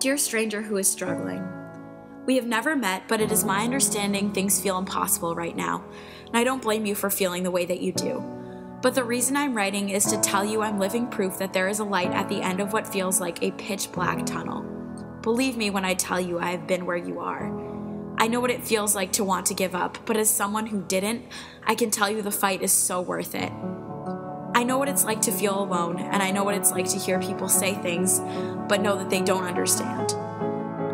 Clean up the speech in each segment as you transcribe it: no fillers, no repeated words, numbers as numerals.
Dear stranger who is struggling, we have never met, but it is my understanding things feel impossible right now, and I don't blame you for feeling the way that you do. But the reason I'm writing is to tell you I'm living proof that there is a light at the end of what feels like a pitch black tunnel. Believe me when I tell you I have been where you are. I know what it feels like to want to give up, but as someone who didn't, I can tell you the fight is so worth it. I know what it's like to feel alone, and I know what it's like to hear people say things, but know that they don't understand.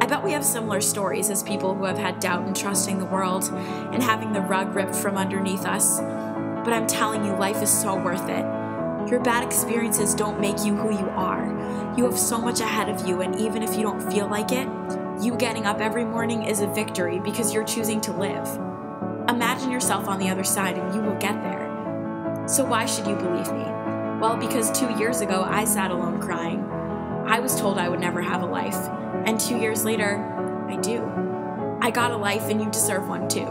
I bet we have similar stories as people who have had doubt in trusting the world and having the rug ripped from underneath us, but I'm telling you, life is so worth it. Your bad experiences don't make you who you are. You have so much ahead of you, and even if you don't feel like it, you getting up every morning is a victory because you're choosing to live. Imagine yourself on the other side and you will get there. So why should you believe me? Well, because 2 years ago I sat alone crying. I was told I would never have a life, and 2 years later, I do. I got a life and you deserve one too.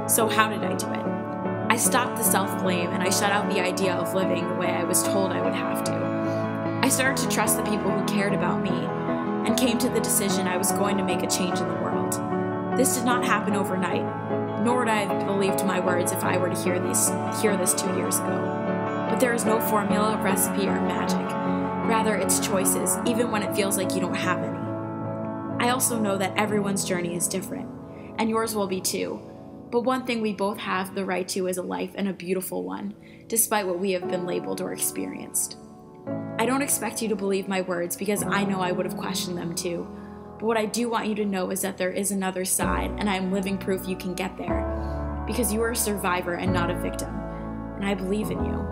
So how did I do it? I stopped the self-blame and I shut out the idea of living the way I was told I would have to. I started to trust the people who cared about me and came to the decision I was going to make a change in the world. This did not happen overnight, nor would I have believed my words if I were to hear this 2 years ago. But there is no formula, recipe, or magic. Rather, it's choices, even when it feels like you don't have any. I also know that everyone's journey is different, and yours will be too. But one thing we both have the right to is a life, and a beautiful one, despite what we have been labeled or experienced. I don't expect you to believe my words because I know I would have questioned them too. But what I do want you to know is that there is another side, and I am living proof you can get there. Because you are a survivor and not a victim, and I believe in you.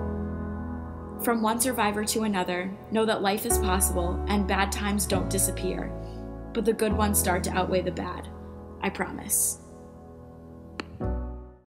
From one survivor to another, know that life is possible and bad times don't disappear, but the good ones start to outweigh the bad. I promise.